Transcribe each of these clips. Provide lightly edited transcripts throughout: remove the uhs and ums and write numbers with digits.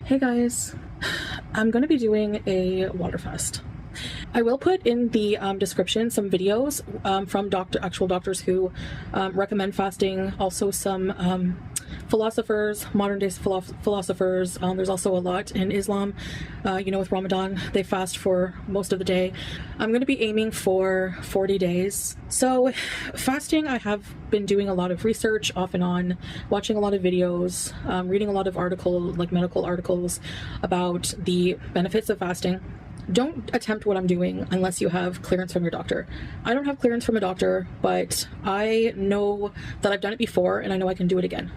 Hey guys, I'm going to be doing a water fast. I will put in the description some videos from actual doctors who recommend fasting, also some philosophers, modern day philosophers. There's also a lot in Islam, with Ramadan, they fast for most of the day. I'm going to be aiming for 40 days. So fasting, I have been doing a lot of research off and on, watching a lot of videos, reading a lot of medical articles about the benefits of fasting. Don't attempt what I'm doing unless you have clearance from your doctor. I don't have clearance from a doctor, but I know that I've done it before and I know I can do it again.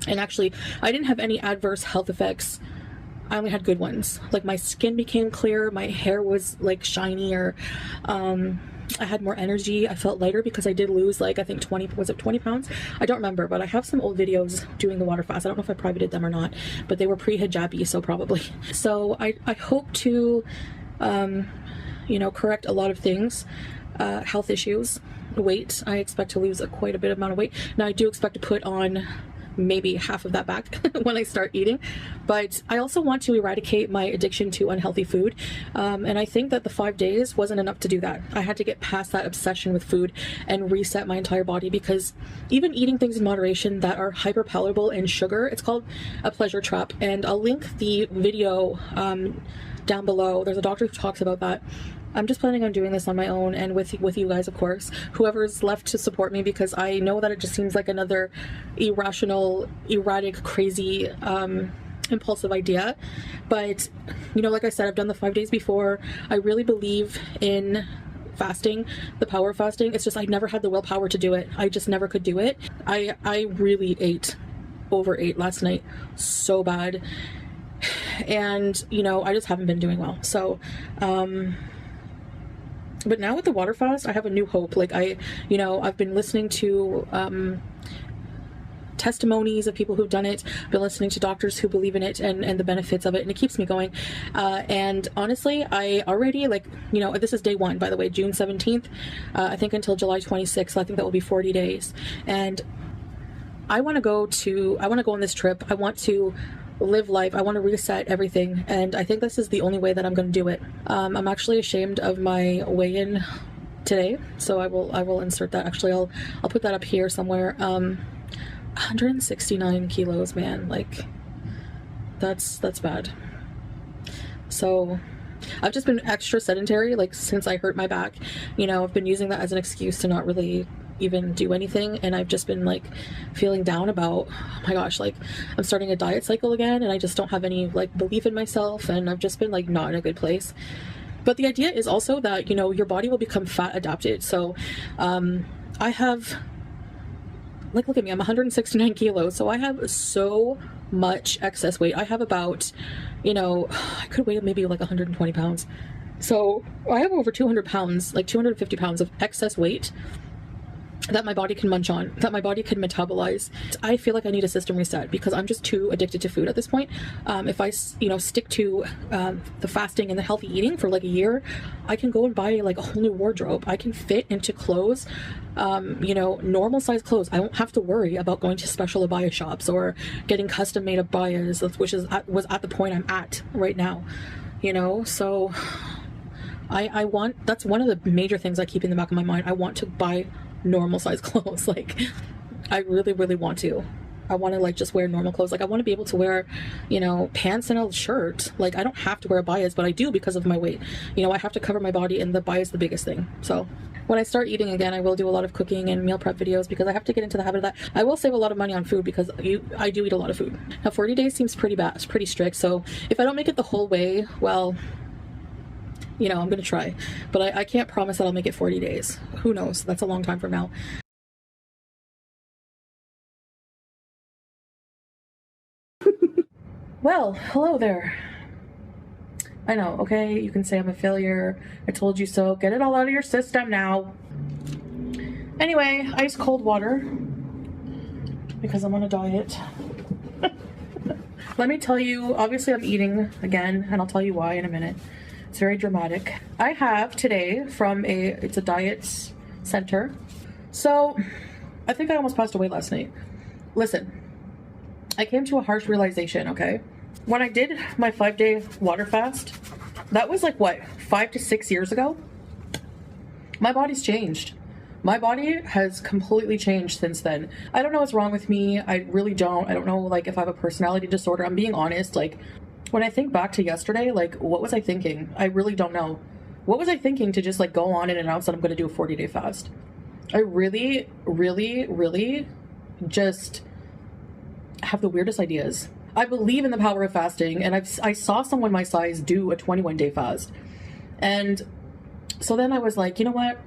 And actually, I didn't have any adverse health effects. I only had good ones. Like my skin became clear, my hair was like shinier, I had more energy, I felt lighter because I did lose like, I think 20 pounds? I don't remember, but I have some old videos doing the water fast. I don't know if I privated them or not, but they were pre-hijabi, so probably. So I hope to, correct a lot of things, health issues, weight. I expect to lose quite a bit amount of weight. Now I do expect to put on maybe half of that back when I start eating, but I also want to eradicate my addiction to unhealthy food, and I think that the 5 days wasn't enough to do that. I had to get past that obsession with food and reset my entire body, because even eating things in moderation that are hyper palatable in sugar, it's called a pleasure trap, and I'll link the video down below. There's a doctor who talks about that. I'm just planning on doing this on my own and with you guys, of course, whoever's left to support me, because I know that it just seems like another irrational, erratic, crazy, impulsive idea. But, like I said, I've done the 5 days before. I really believe in fasting, the power of fasting. It's just I never had the willpower to do it. I just never could do it. I really overate last night so bad. And, I just haven't been doing well. So, but now with the water fast, I have a new hope. Like I've been listening to testimonies of people who've done it, been listening to doctors who believe in it and the benefits of it, and it keeps me going. And honestly, I already, this is day one, by the way, June 17th, I think until July 26th. I think that will be 40 days. And I want to go on this trip. I want to live life. I want to reset everything, and I think this is the only way that I'm going to do it. I'm actually ashamed of my weigh-in today, so I will insert that. Actually, I'll put that up here somewhere. 169 kilos, man. Like that's bad. So I've just been extra sedentary, like since I hurt my back. I've been using that as an excuse to not really even do anything, and I've just been like feeling down about, oh my gosh, like I'm starting a diet cycle again, and I just don't have any like belief in myself, and I've just been like not in a good place. But the idea is also that your body will become fat adapted. So I have, like, look at me, I'm 169 kilos, so I have so much excess weight. I have about, I could weigh maybe like 120 pounds. So I have over 200 pounds, like 250 pounds of excess weight that my body can munch on, that my body can metabolize. I feel like I need a system reset because I'm just too addicted to food at this point. If I, stick to the fasting and the healthy eating for like a year, I can go and buy like a whole new wardrobe. I can fit into clothes, normal size clothes. I won't have to worry about going to special abaya shops or getting custom made abayas, which was at the point I'm at right now, so I want, that's one of the major things I keep in the back of my mind. I want to buy normal size clothes. Like I really, really want to. I want to like just wear normal clothes. Like I want to be able to wear, pants and a shirt. Like I don't have to wear abayas, but I do because of my weight. I have to cover my body, and the abaya is the biggest thing. So when I start eating again, I will do a lot of cooking and meal prep videos because I have to get into the habit of that. I will save a lot of money on food because I do eat a lot of food. Now 40 days seems pretty bad. It's pretty strict. So if I don't make it the whole way, well, I'm going to try, but I can't promise that I'll make it 40 days. Who knows? That's a long time from now. Well, hello there. I know, okay, you can say I'm a failure. I told you so. Get it all out of your system now. Anyway, ice cold water because I'm on a diet. Let me tell you, obviously I'm eating again, and I'll tell you why in a minute. It's very dramatic. I have today from it's a diet center. So I think I almost passed away last night. Listen, I came to a harsh realization, okay? When I did my 5-day water fast, that was like what, 5 to 6 years ago? My body's changed. My body has completely changed since then. I don't know what's wrong with me. I really don't. I don't know like if I have a personality disorder. I'm being honest. Like when I think back to yesterday, like what was I thinking? I really don't know. What was I thinking to just like go on and announce that I'm going to do a 40-day fast? I really, really, really just have the weirdest ideas. I believe in the power of fasting, and I saw someone my size do a 21-day fast. And so then I was like, you know what?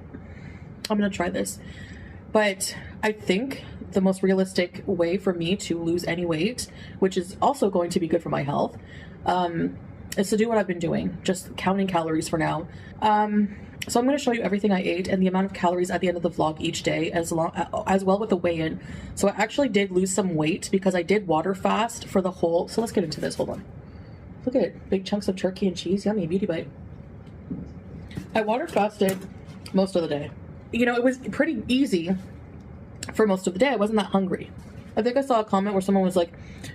I'm going to try this. But I think the most realistic way for me to lose any weight, which is also going to be good for my health, is to do what I've been doing, just counting calories for now. So I'm going to show you everything I ate and the amount of calories at the end of the vlog each day, as well with the weigh-in. So I actually did lose some weight because I did water fast for the whole. So let's get into this. Hold on. Look at it. Big chunks of turkey and cheese. Yummy. Beauty bite. I water fasted most of the day. You know, it was pretty easy for most of the day. I wasn't that hungry. I think I saw a comment where someone was like,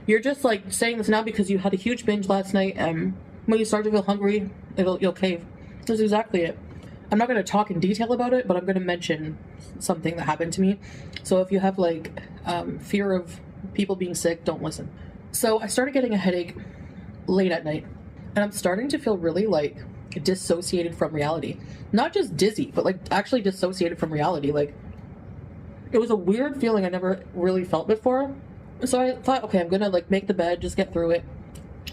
you're just like saying this now because you had a huge binge last night, and when you start to feel hungry, you'll cave. That's exactly it. I'm not going to talk in detail about it, but I'm going to mention something that happened to me. So if you have like fear of people being sick, don't listen. So I started getting a headache late at night, and I'm starting to feel really like dissociated from reality. Not just dizzy, but like actually dissociated from reality. Like it was a weird feeling I never really felt before. So I thought, okay, I'm gonna like make the bed, just get through it,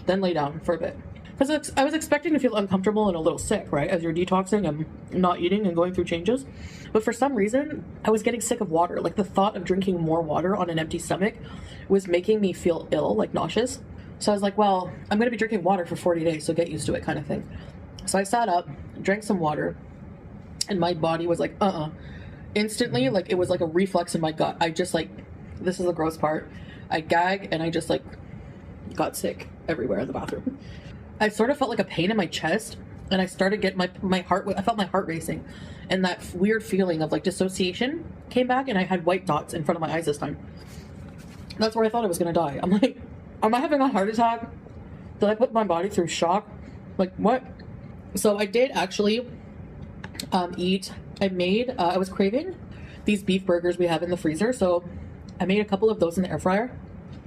then lay down for a bit. Because I was expecting to feel uncomfortable and a little sick, right? As you're detoxing and not eating and going through changes. But for some reason, I was getting sick of water. Like the thought of drinking more water on an empty stomach was making me feel ill, like nauseous. So I was like, well, I'm gonna be drinking water for 40 days, so get used to it kind of thing. So I sat up, drank some water, and my body was like, instantly, like it was like a reflex in my gut. I just like, this is the gross part. I gag and I just like got sick everywhere in the bathroom. I sort of felt like a pain in my chest, and I started getting my heart, I felt my heart racing, and that weird feeling of like dissociation came back, and I had white dots in front of my eyes this time. That's where I thought I was gonna die. I'm like, am I having a heart attack? Did I put my body through shock? Like what? So I did actually eat. I was craving these beef burgers we have in the freezer, so I made a couple of those in the air fryer.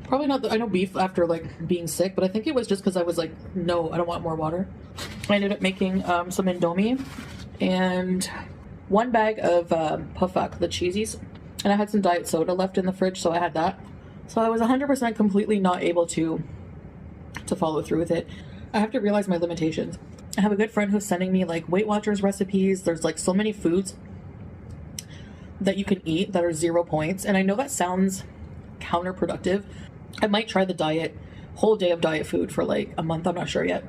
Probably not, I know beef after like being sick, but I think it was just because I was like, no, I don't want more water. I ended up making some Indomie and 1 bag of Puffak, the cheesies, and I had some diet soda left in the fridge, so I had that. So I was 100% completely not able to follow through with it. I have to realize my limitations. I have a good friend who's sending me like Weight Watchers recipes. There's like so many foods that you can eat that are 0 points, and I know that sounds counterproductive. I might try the whole day of diet food for like a month. I'm not sure yet.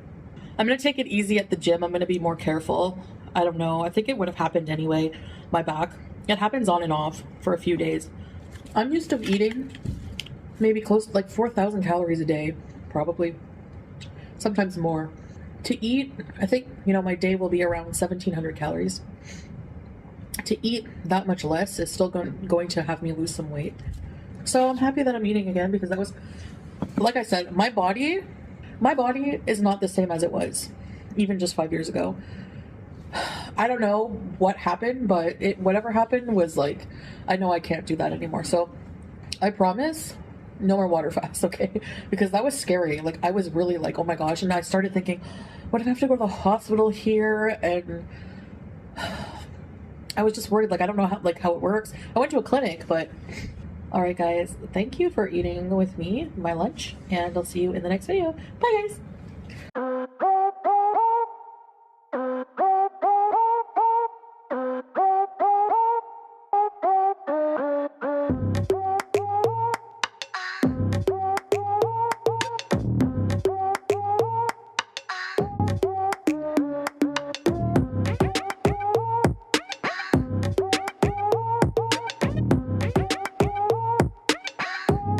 I'm going to take it easy at the gym. I'm going to be more careful. I don't know. I think it would have happened anyway. My back. It happens on and off for a few days. I'm used to eating maybe close to like 4,000 calories a day, probably. Sometimes more. To eat, I think, you know, my day will be around 1,700 calories. To eat that much less is still going to have me lose some weight. So I'm happy that I'm eating again, because that was, like I said, my body is not the same as it was even just 5 years ago. I don't know what happened, but whatever happened was like, I know I can't do that anymore. So I promise no more water fasts, okay? Because that was scary. Like I was really like, oh my gosh. And I started thinking, what if I have to go to the hospital here? And I was just worried. Like, I don't know how it works. I went to a clinic, but all right, guys, thank you for eating with me, my lunch, and I'll see you in the next video. Bye, guys.